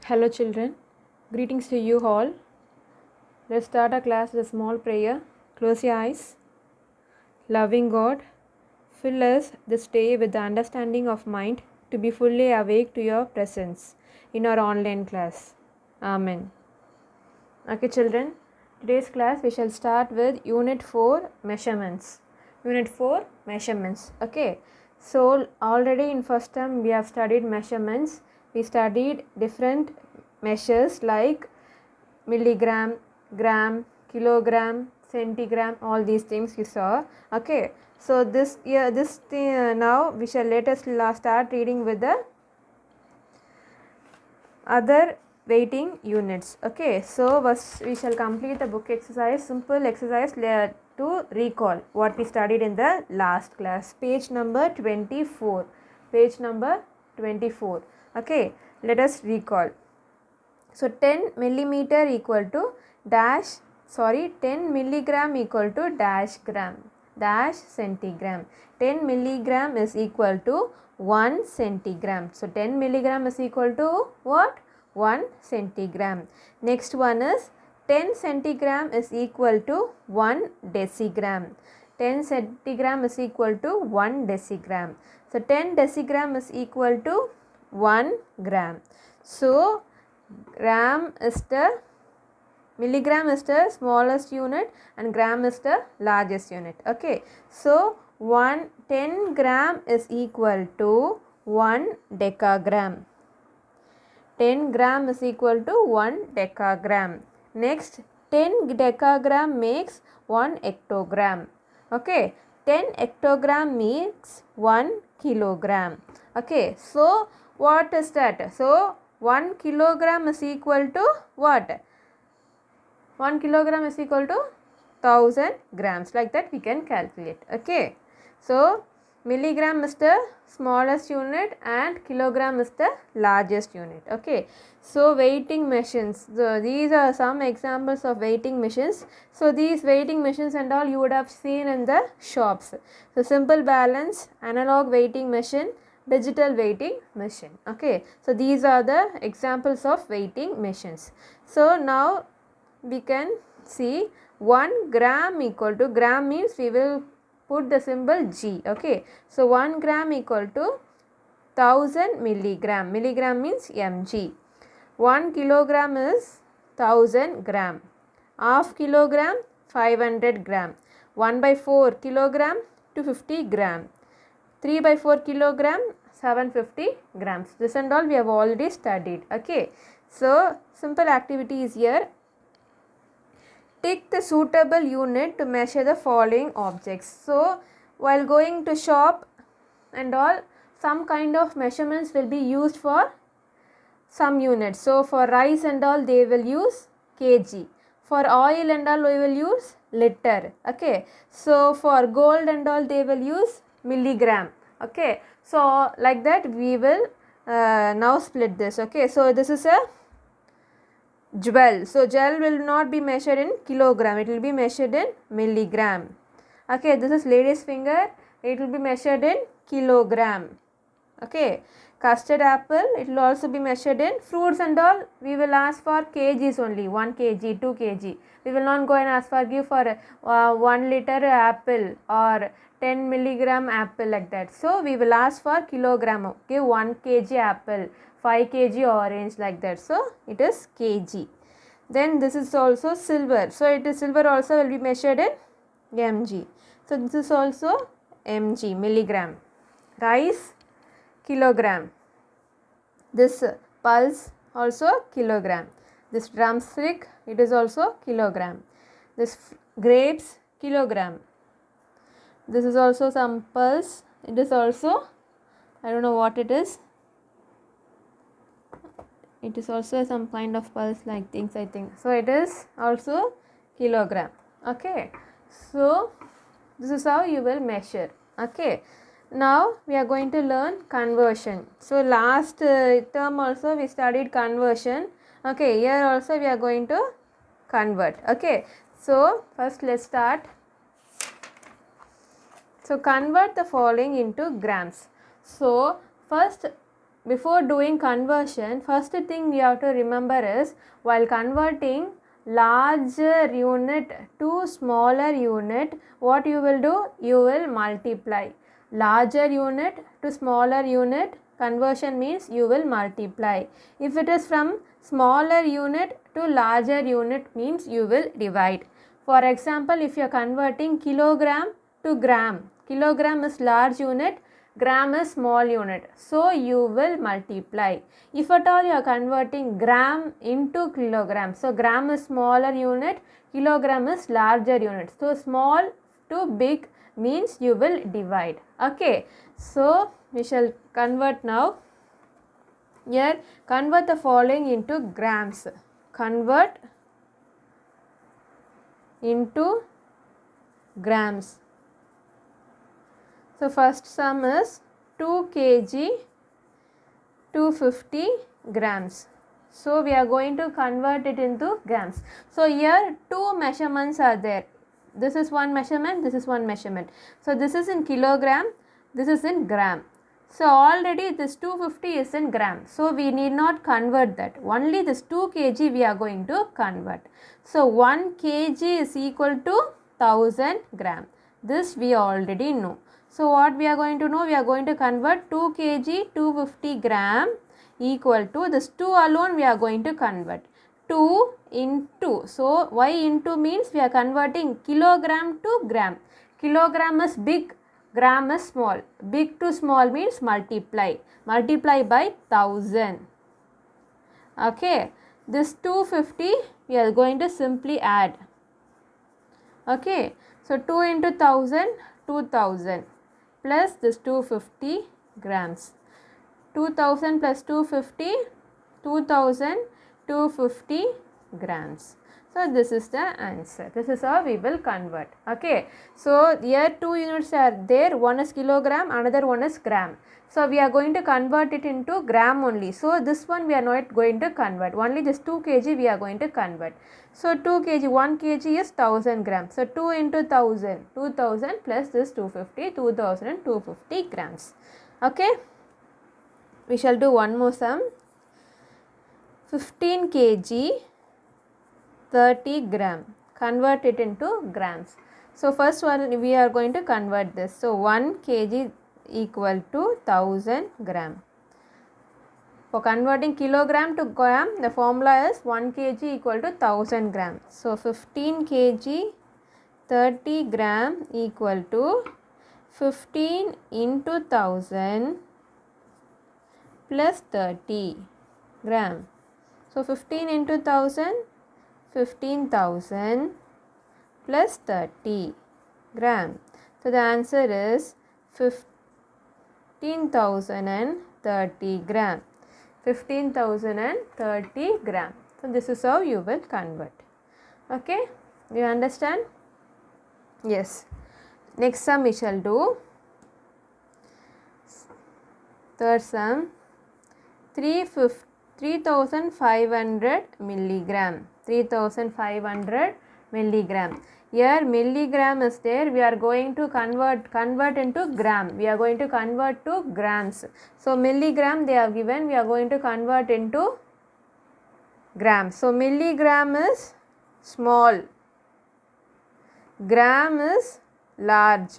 Hello, children. Greetings to you all. Let's start our class with a small prayer. Close your eyes. Loving God, fill us this day with the understanding of mind to be fully awake to your presence in our online class. Amen. Okay, children. Today's class we shall start with Unit 4 Measurements. Unit 4 Measurements. Okay. So, already in first term we have studied measurements. We studied different measures like milligram, gram, kilogram, centigram, all these things you saw. Okay. So, now we shall start reading with the other weighting units. Okay, so first we shall complete the book exercise, simple exercise to recall what we studied in the last class. Page number 24. Page number 24. Okay, let us recall. So 10 millimeter equal to 10 milligram equal to dash gram dash centigram. 10 milligram is equal to 1 centigram. So 10 milligram is equal to what? 1 centigram. Next one is 10 centigram is equal to 1 decigram. 10 centigram is equal to 1 decigram. So 10 decigram is equal to 1 gram. So gram is the milligram is the smallest unit and gram is the largest unit. Okay, so 10 gram is equal to 1 decagram. 10 gram is equal to 1 decagram. Next, 10 decagram makes 1 hectogram. Okay, 10 hectogram makes 1 kilogram. Okay, so what is that? So 1 kilogram is equal to what? 1 kilogram is equal to 1000 grams. Like that we can calculate. Okay. So milligram is the smallest unit and kilogram is the largest unit. Okay. So weighting machines. So these are some examples of weighting machines. So these weighting machines and all you would have seen in the shops. So simple balance, analog weighting machine, digital weighting machine. Okay. So these are the examples of weighting machines. So now we can see 1 gram equal to, gram means we will put the symbol G. Okay. So 1 gram equal to 1000 milligram. Milligram means mg. 1 kilogram is 1000 gram. Half kilogram 500 gram. 1 by 4 kilogram 250 gram. 3 by 4 kilogram 750 grams. This and all we have already studied. Okay. So simple activity is here. Take the suitable unit to measure the following objects. So while going to shop and all, some kind of measurements will be used for some units. So for rice and all they will use kg. For oil and all we will use liter. Okay. So for gold and all they will use milligram. Okay. So like that we will now split this. Okay. So this is a gel. So gel will not be measured in kilogram, it will be measured in milligram. Okay, this is lady's finger, it will be measured in kilogram. Okay, custard apple, it will also be measured in, fruits and all we will ask for kgs only, 1 kg, 2 kg. We will not go and ask for give for 1 liter apple or 10 milligram apple like that. So we will ask for kilogram. Okay, 1 kg apple, 5 kg orange like that. So it is kg. Then this is also silver. So it is silver also will be measured in mg. So this is also mg, milligram. Rice, kilogram. This pulse also kilogram. This drumstick, it is also kilogram. This grapes, kilogram. This is also some pulse. It is also, I don't know what it is. It is also some kind of pulse like things, I think. So it is also kilogram. Okay. So this is how you will measure. Okay. Now we are going to learn conversion. So last term also we studied conversion. Okay. Here also we are going to convert. Okay. So first let's start. So convert the following into grams. So first before doing conversion, first thing you have to remember is while converting larger unit to smaller unit, what you will do? You will multiply. Larger unit to smaller unit, conversion means you will multiply. If it is from smaller unit to larger unit, means you will divide. For example, if you are converting kilogram to gram, kilogram is large unit, gram is small unit, so you will multiply. If at all you are converting gram into kilogram, so gram is smaller unit, kilogram is larger unit, so small to big means you will divide. Okay, so we shall convert now. Here convert the following into grams. Convert into grams. So first sum is 2 kg 250 grams. So we are going to convert it into grams. So here two measurements are there. This is one measurement, this is one measurement. So this is in kilogram, this is in gram. So already this 250 is in gram. So we need not convert that. Only this 2 kg we are going to convert. So 1 kg is equal to 1000 gram. This we already know. So what we are going to know? We are going to convert 2 kg 250 gram equal to this 2 alone we are going to convert. 2 into. So why into means we are converting kilogram to gram. Kilogram is big, gram is small. Big to small means multiply. Multiply by 1000. Okay. This 250 we are going to simply add. Okay. So 2 into 1000, 2000 plus this 250 grams. 2000 plus 250, 2250 grams. So this is the answer. This is how we will convert. Okay. So here two units are there. One is kilogram, another one is gram. So we are going to convert it into gram only. So this one we are not going to convert. Only this 2 kg we are going to convert. So 2 kg, 1 kg is 1000 grams. So 2 into 1000, 2000 plus this 250, 2250 grams. Okay. We shall do one more sum. 15 kg 30 gram. Convert it into grams. So first one we are going to convert this. So 1 kg equal to 1000 gram. For converting kilogram to gram, the formula is 1 kg equal to 1000 gram. So 15 kg 30 gram equal to 15 into 1000 plus 30 gram. So 15 into 1000, 15,000 plus 30 gram. So the answer is 15,030 gram. 15,030 gram. So this is how you will convert. Okay, you understand? Yes. Next sum we shall do. Third sum, 3,500 milligram. 3,500 milligram. Here milligram is there. We are going to convert into gram. We are going to convert to grams. So milligram they have given. We are going to convert into grams. So milligram is small. Gram is large.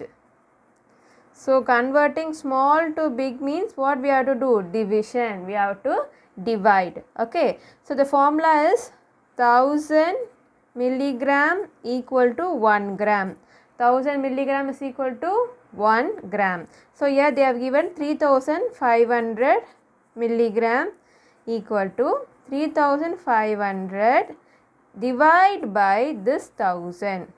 So converting small to big means what we have to do? Division. We have to divide. Okay. So the formula is 1000 milligram equal to 1 gram. 1000 milligram is equal to 1 gram. So here they have given 3,500 milligram equal to 3,500 divide by this 1000.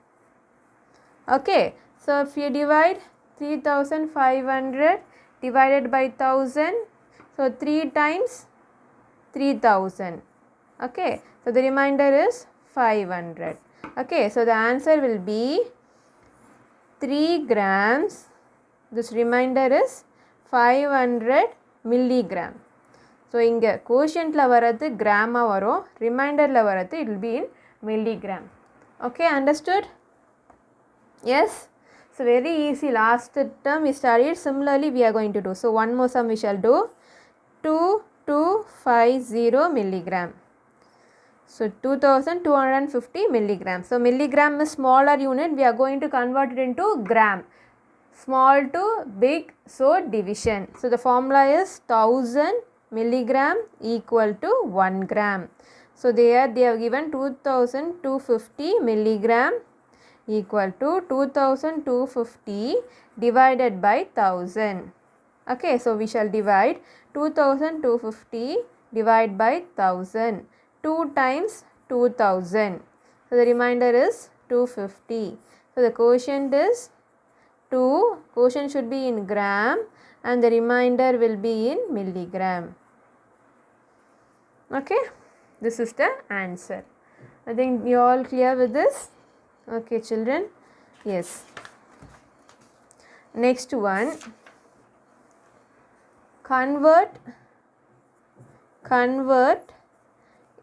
Okay. So if you divide 3,500 divided by 1000, so 3 times 3,000. Okay. So the remainder is 500. Okay. So the answer will be 3 grams. This remainder is 500 milligram. So inga quotient la varadhu gram varum, remainder la varadhu it will be in milligram. Okay, understood? Yes. So very easy. Last term we studied. Similarly we are going to do. So one more sum we shall do. 2250 milligram. So 2250 milligram. So milligram is smaller unit. We are going to convert it into gram. Small to big, so division. So the formula is 1000 milligram equal to 1 gram. So there they have given 2250 milligram equal to 2250 divided by 1000. Okay, so we shall divide 2250 divided by 1000. 2 times 2000. So the remainder is 250. So the quotient is 2. Quotient should be in gram and the remainder will be in milligram. Okay, this is the answer. I think you all clear with this? Okay, children. Yes. Next one. Convert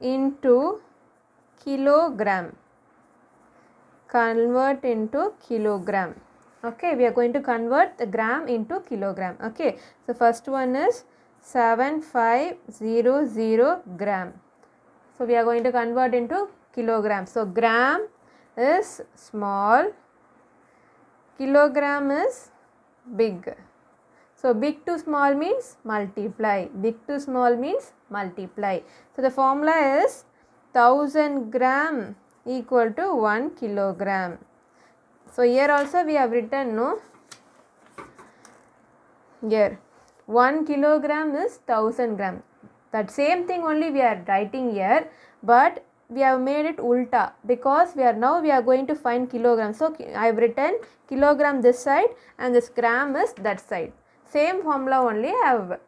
into kilogram. Convert into kilogram. Okay, we are going to convert the gram into kilogram. Okay, so first one is 7500 gram. So we are going to convert into kilogram. So gram is small, kilogram is big. So big to small means multiply. Big to small means multiply. So the formula is 1000 gram equal to 1 kilogram. So here also we have written, no? Here 1 kilogram is 1000 gram. That same thing only we are writing here, but we have made it ulta because we are going to find kilogram. So I have written kilogram this side and this gram is that side. Same formula only I have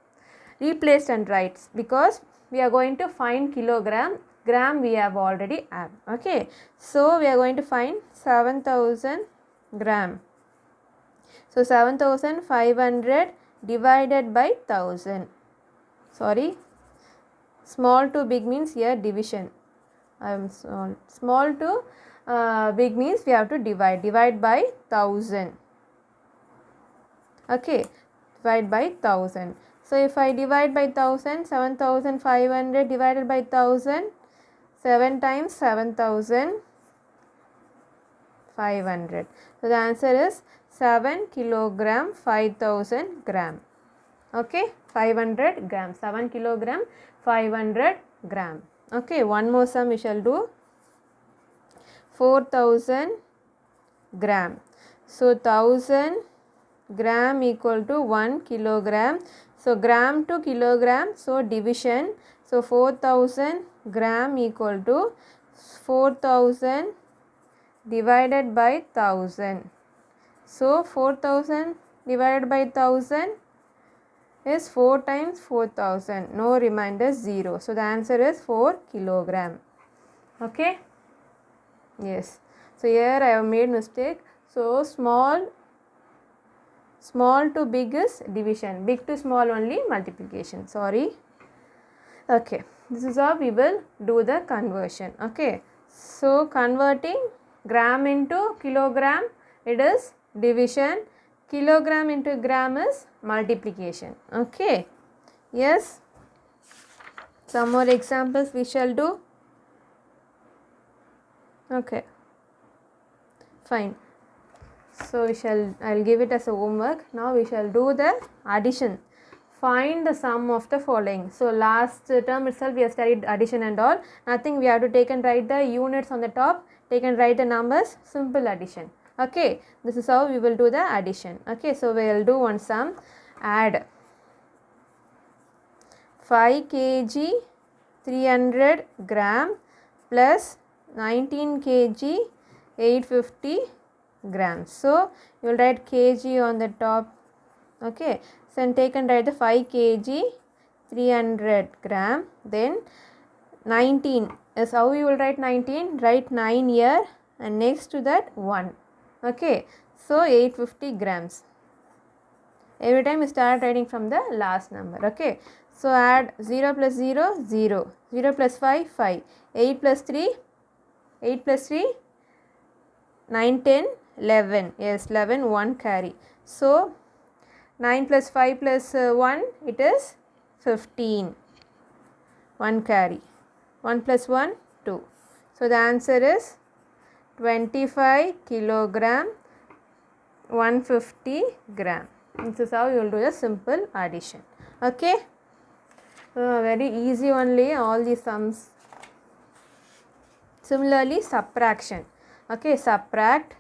replaced and writes because we are going to find kilogram. Gram we have already added. Okay, so we are going to find 7000 gram. So 7500 divided by 1000. Sorry, small to big means here division. Small to big means we have to divide by 1000. Okay, divide by 1000. So if I divide by 1000, 7500 divided by 1000, 7 times 7500. So the answer is 7 kilogram 5000 gram. Okay, 500 gram. 7 kilogram 500 gram. Okay, one more sum we shall do. 4000 gram. So 1000 gram equal to 1 kilogram. So gram to kilogram, so division. So 4000 gram equal to 4000 divided by 1000. So 4000 divided by 1000 is 4 times 4000. No remainder 0. So the answer is 4 kilogram. Okay. Yes. So here I have made mistake. So small to big is division. Big to small only multiplication. Sorry. Okay. This is how we will do the conversion. Okay. So converting gram into kilogram, it is division. Kilogram into gram is multiplication. Okay. Yes. Some more examples we shall do. Okay. Fine. So I'll give it as a homework. Now we shall do the addition. Find the sum of the following. So last term itself we have studied addition and all. Nothing, we have to take and write the units on the top. Take and write the numbers. Simple addition. Okay. This is how we will do the addition. Okay. So we will do one sum. Add 5 kg 300 gram plus 19 kg 850 grams. So you will write kg on the top. Okay. So take and write the 5 kg 300 gram. Then 19 is how you will write 19. Write 9 here and next to that 1. Okay. So 850 grams. Every time you start writing from the last number. Okay. So add 0 plus 0, 0. 0 plus 5, 5. 8 plus 3, 8 plus 3, 9, 10, 11. Yes, 11, 1 carry. So 9 plus 5 plus 1, it is 15. 1 carry. 1 plus 1, 2. So the answer is 25 kilogram 150 gram. This is how you will do a simple addition. Okay. Very easy only, all the sums. Similarly, subtraction. Okay, subtract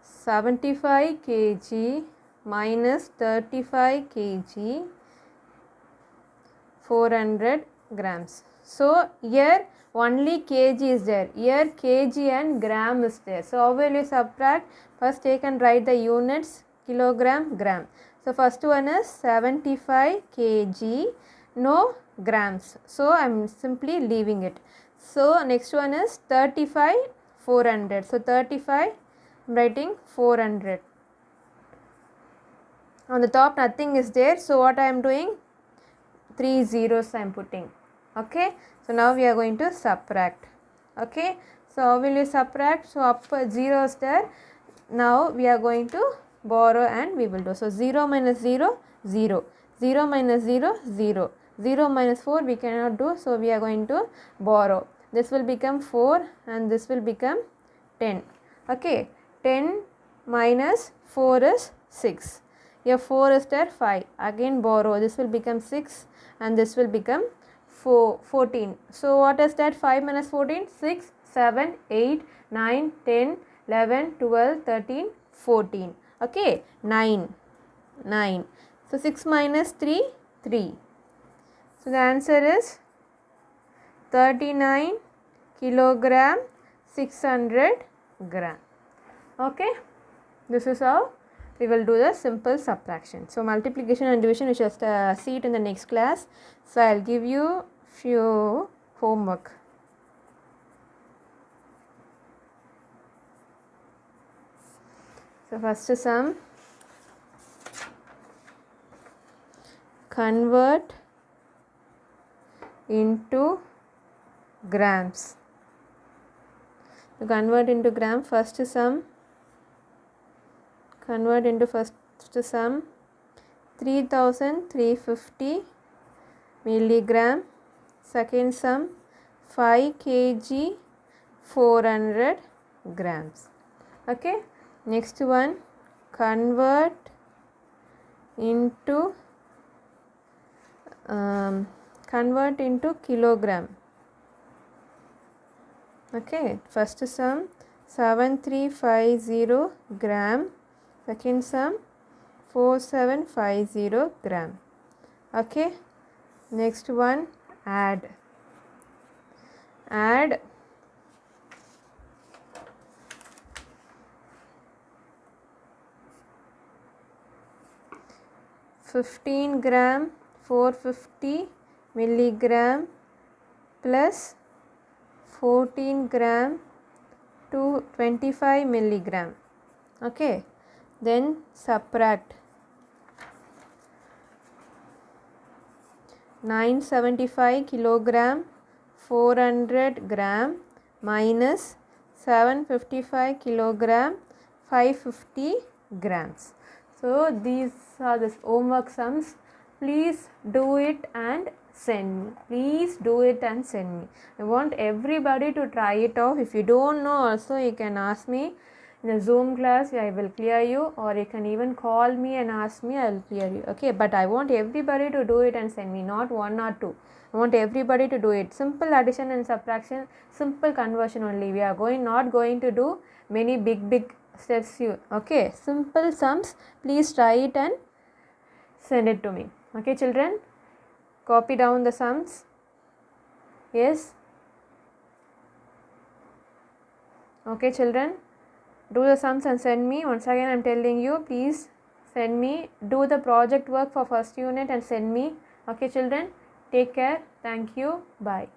75 kg minus 35 kg 400 grams. So here only kg is there. Here kg and gram is there. So how will you subtract? First take and write the units, kilogram, gram. So first one is 75 kg, no grams. So I am simply leaving it. So next one is 35 400. So 35 I am writing 400. On the top nothing is there. So what I am doing? 3 zeros I am putting. Okay. So now we are going to subtract. Okay. So how will you subtract? So up 0 is there. Now we are going to borrow and we will do. So 0 minus 0, 0. 0 minus 0, 0. 0 minus 4 we cannot do. So we are going to borrow. This will become 4 and this will become 10. Okay. 10 minus 4 is 6. Here 4 is there, 5. Again borrow. This will become 6 and this will become 14. So what is that? 5 minus 14? 6, 7, 8, 9, 10, 11, 12, 13, 14. Okay, 9. So 6 minus 3, 3. So the answer is 39 kilogram 600 gram. Okay, this is how we will do the simple subtraction. So multiplication and division we shall see it in the next class. So I will give you few homework. So first sum, convert into grams. To convert into gram, first sum, convert into first sum 3350 milligram. Second sum 5 kg 400 grams. Okay. Next one, convert into kilogram. Okay, first sum 7350 gram. Second sum 4750 gram. Okay, next one, add 15 gram 450 milligram plus 14 gram to 25 milligram. Okay, then subtract 975 kilogram 400 gram minus 755 kilogram 550 grams. So these are the homework sums. Please do it and send me. Please do it and send me. I want everybody to try it out. If you don't know also, you can ask me in a Zoom class. I will clear you, or you can even call me and ask me. I will clear you. Okay, but I want everybody to do it and send me, not one or two. I want everybody to do it. Simple addition and subtraction, simple conversion only. We are not going to do many big steps. Okay, simple sums. Please try it and send it to me. Okay, children, copy down the sums. Yes. Okay, children, do the sums and send me. Once again I am telling you, please send me. Do the project work for first unit and send me. Okay, children, take care. Thank you. Bye.